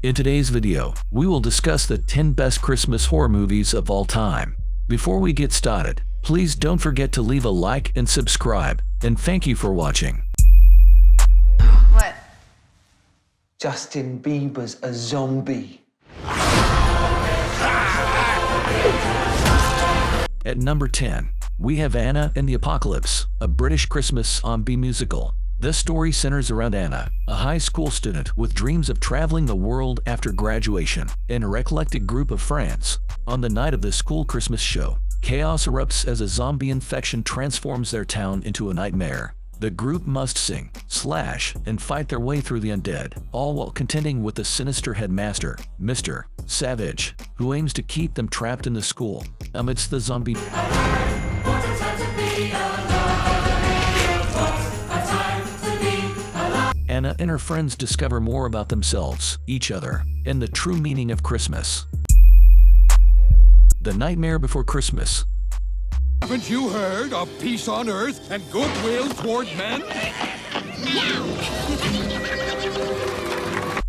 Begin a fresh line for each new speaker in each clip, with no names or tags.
In today's video, we will discuss the 10 best Christmas horror movies of all time. Before we get started, please don't forget to leave a like and subscribe, and thank you for watching.
What?
Justin Bieber's a zombie.
At number 10, we have Anna and the Apocalypse, a British Christmas zombie musical. This story centers around Anna, a high school student with dreams of traveling the world after graduation, and a eclectic group of friends. On the night of the school Christmas show, chaos erupts as a zombie infection transforms their town into a nightmare. The group must sing, slash, and fight their way through the undead, all while contending with the sinister headmaster, Mr. Savage, who aims to keep them trapped in the school. Amidst the zombie Anna and her friends discover more about themselves, each other, and the true meaning of Christmas. The Nightmare Before Christmas.
Haven't you heard of peace on earth and goodwill toward men?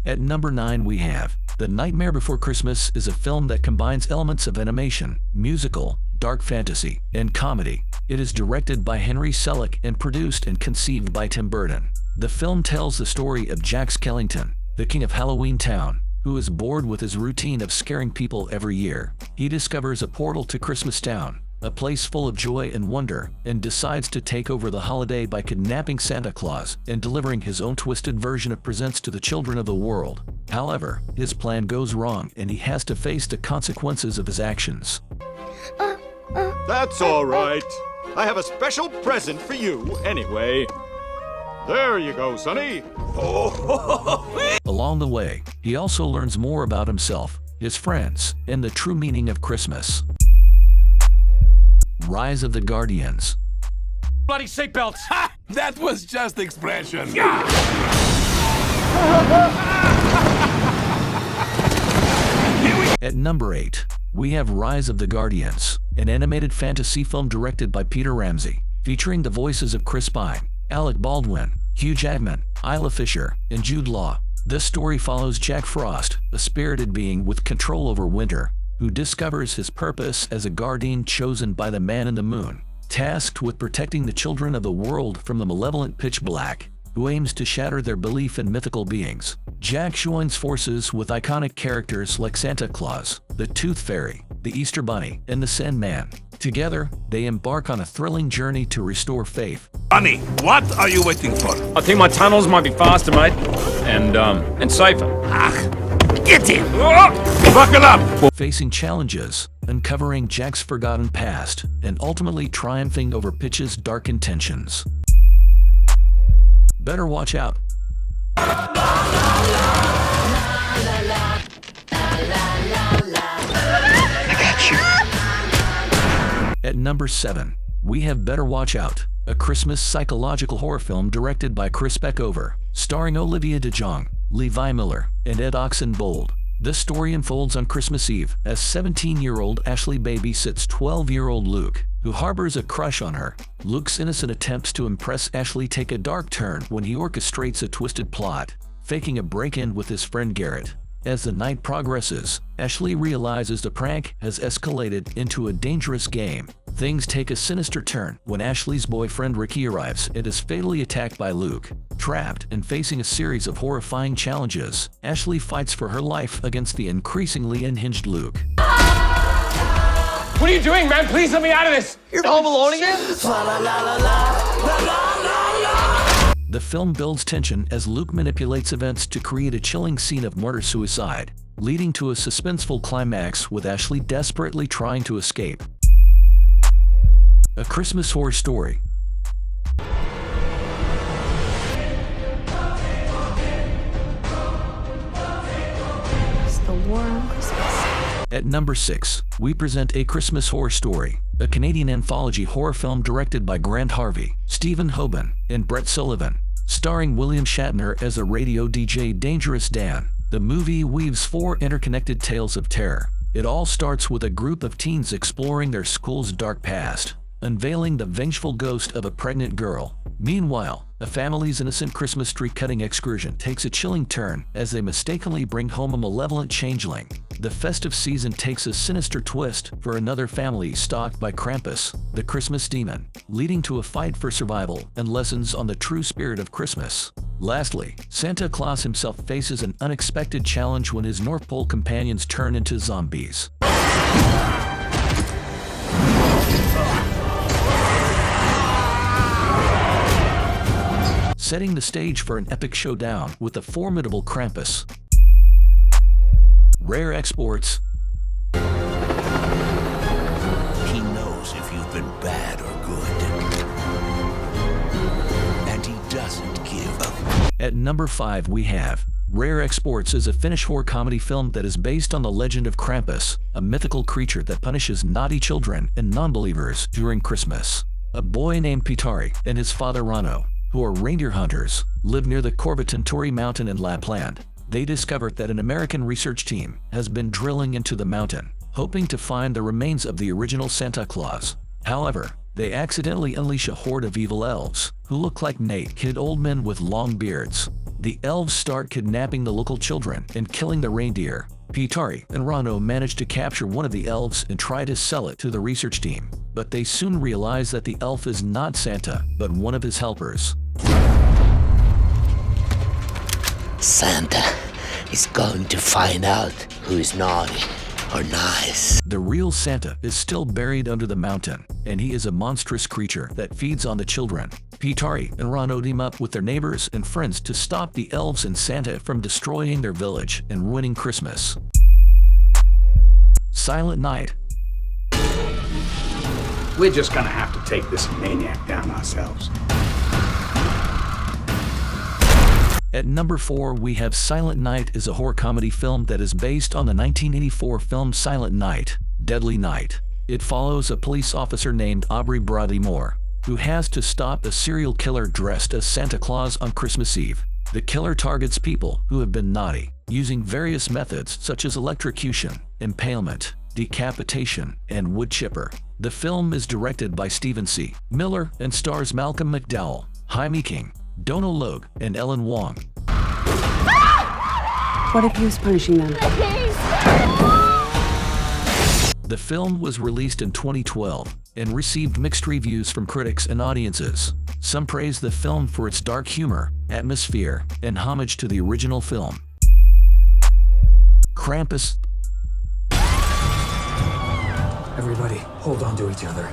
At number 9 we have The Nightmare Before Christmas is a film that combines elements of animation, musical, dark fantasy, and comedy. It is directed by Henry Selick and produced and conceived by Tim Burton. The film tells the story of Jack Skellington, the king of Halloween Town, who is bored with his routine of scaring people every year. He discovers a portal to Christmas Town, a place full of joy and wonder, and decides to take over the holiday by kidnapping Santa Claus and delivering his own twisted version of presents to the children of the world. However, his plan goes wrong and he has to face the consequences of his actions.
That's all right. I have a special present for you anyway. There you go, Sonny.
Along the way, he also learns more about himself, his friends, and the true meaning of Christmas. Rise of the Guardians.
Bloody seatbelts!
Ha! That was just expression.
At number 8, we have Rise of the Guardians, an animated fantasy film directed by Peter Ramsey, featuring the voices of Chris Pine, Alec Baldwin, Hugh Jackman, Isla Fisher, and Jude Law. This story follows Jack Frost, a spirited being with control over winter, who discovers his purpose as a guardian chosen by the Man in the Moon, tasked with protecting the children of the world from the malevolent Pitch Black, who aims to shatter their belief in mythical beings. Jack joins forces with iconic characters like Santa Claus, the Tooth Fairy, the Easter Bunny, and the Sandman. Together, they embark on a thrilling journey to restore faith.
Bunny, what are you waiting for?
I think my tunnels might be faster, mate, and safer.
Get him! Buckle up!
Facing challenges, uncovering Jack's forgotten past, and ultimately triumphing over Pitch's dark intentions. Better watch out. At number 7, we have Better Watch Out, a Christmas psychological horror film directed by Chris Peckover, starring Olivia DeJonge, Levi Miller, and Ed Oxenbould. This story unfolds on Christmas Eve as 17-year-old Ashley babysits 12-year-old Luke, who harbors a crush on her. Luke's innocent attempts to impress Ashley take a dark turn when he orchestrates a twisted plot, faking a break-in with his friend Garrett. As the night progresses, Ashley realizes the prank has escalated into a dangerous game. Things take a sinister turn when Ashley's boyfriend Ricky arrives and is fatally attacked by Luke. Trapped and facing a series of horrifying challenges, Ashley fights for her life against the increasingly unhinged Luke.
What are you doing, man? Please let me out of this!
You're home alone again?
The film builds tension as Luke manipulates events to create a chilling scene of murder-suicide, leading to a suspenseful climax with Ashley desperately trying to escape. A Christmas Horror Story.
It's the war on Christmas.
At number 6, we present A Christmas Horror Story, a Canadian anthology horror film directed by Grant Harvey, Stephen Hoban, and Brett Sullivan, starring William Shatner as a radio DJ Dangerous Dan. The movie weaves 4 interconnected tales of terror. It all starts with a group of teens exploring their school's dark past, unveiling the vengeful ghost of a pregnant girl. Meanwhile, A family's innocent Christmas tree-cutting excursion takes a chilling turn as they mistakenly bring home a malevolent changeling. The festive season takes a sinister twist for another family stalked by Krampus, the Christmas demon, leading to a fight for survival and lessons on the true spirit of Christmas. Lastly, Santa Claus himself faces an unexpected challenge when his North Pole companions turn into zombies. Setting the stage for an epic showdown with the formidable Krampus. Rare exports.
He knows if you've been bad or good. And he doesn't give up.
At number 5 we have Rare Exports is a Finnish horror comedy film that is based on the legend of Krampus, a mythical creature that punishes naughty children and non-believers during Christmas. A boy named Pitari and his father Rano, who are reindeer hunters, live near the Korvatuntori mountain in Lapland. They discovered that an American research team has been drilling into the mountain, hoping to find the remains of the original Santa Claus. However, they accidentally unleash a horde of evil elves, who look like naked old men with long beards. The elves start kidnapping the local children and killing the reindeer. Pitari and Rano manage to capture one of the elves and try to sell it to the research team, but they soon realize that the elf is not Santa, but one of his helpers.
Santa is going to find out who is naughty or nice.
The real Santa is still buried under the mountain, and he is a monstrous creature that feeds on the children. Pitari and Rano team up with their neighbors and friends to stop the elves and Santa from destroying their village and ruining Christmas. Silent Night.
We're just gonna have to take this maniac down ourselves.
At number 4 we have Silent Night is a horror comedy film that is based on the 1984 film Silent Night, Deadly Night. It follows a police officer named Aubrey Brody Moore, who has to stop a serial killer dressed as Santa Claus on Christmas Eve. The killer targets people who have been naughty, using various methods such as electrocution, impalement, decapitation, and wood chipper. The film is directed by Stephen C. Miller and stars Malcolm McDowell, Jaime King, Dono Logue, and Ellen Wong.
What if he was punishing them?
The film was released in 2012 and received mixed reviews from critics and audiences. Some praised the film for its dark humor, atmosphere, and homage to the original film. Krampus.
Everybody, hold on to each other.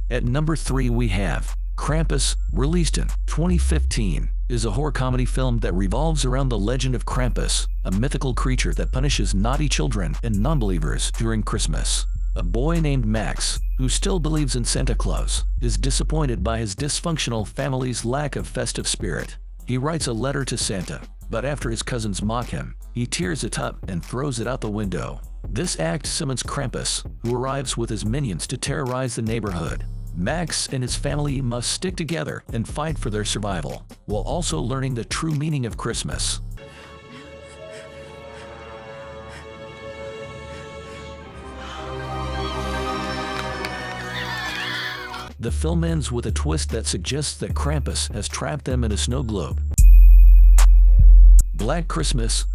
At number 3 we have Krampus, released in 2015, is a horror comedy film that revolves around the legend of Krampus, a mythical creature that punishes naughty children and non-believers during Christmas. A boy named Max, who still believes in Santa Claus, is disappointed by his dysfunctional family's lack of festive spirit. He writes a letter to Santa, but after his cousins mock him, he tears it up and throws it out the window. This act summons Krampus, who arrives with his minions to terrorize the neighborhood. Max and his family must stick together and fight for their survival, while also learning the true meaning of Christmas. The film ends with a twist that suggests that Krampus has trapped them in a snow globe. Black Christmas.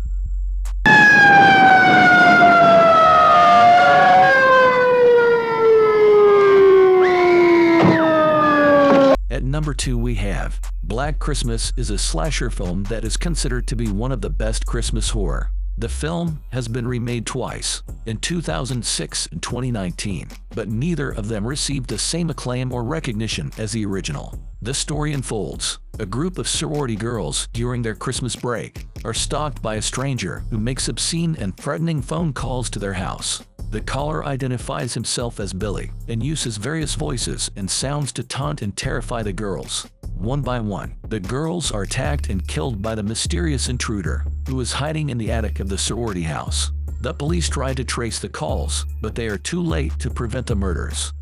At number 2 we have Black Christmas is a slasher film that is considered to be one of the best Christmas horror. The film has been remade twice, in 2006 and 2019, but neither of them received the same acclaim or recognition as the original. The story unfolds. A group of sorority girls during their Christmas break are stalked by a stranger who makes obscene and threatening phone calls to their house. The caller identifies himself as Billy and uses various voices and sounds to taunt and terrify the girls. One by one, the girls are attacked and killed by the mysterious intruder, who is hiding in the attic of the sorority house. The police try to trace the calls, but they are too late to prevent the murders.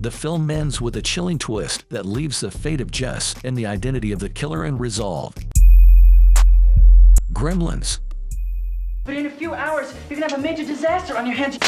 The film ends with a chilling twist that leaves the fate of Jess and the identity of the killer unresolved. Gremlins.
But in a few hours, you're gonna have a major disaster on your hands.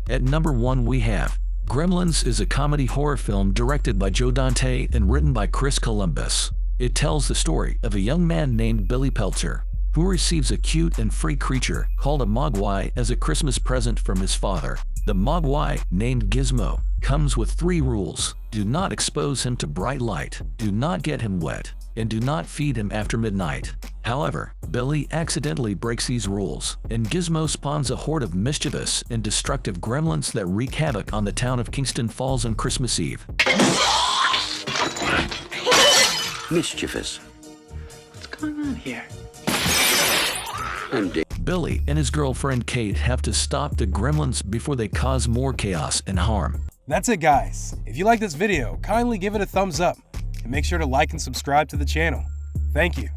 At number 1 we have Gremlins is a comedy horror film directed by Joe Dante and written by Chris Columbus. It tells the story of a young man named Billy Peltzer, who receives a cute and free creature called a mogwai as a Christmas present from his father. The mogwai, named Gizmo, comes with 3 rules. Do not expose him to bright light, do not get him wet, and do not feed him after midnight. However, Billy accidentally breaks these rules, and Gizmo spawns a horde of mischievous and destructive gremlins that wreak havoc on the town of Kingston Falls on Christmas Eve.
Mischievous.
What's going on here?
Billy and his girlfriend Kate have to stop the gremlins before they cause more chaos and harm.
That's it, guys. If you like this video, kindly give it a thumbs up and make sure to like and subscribe to the channel. Thank you.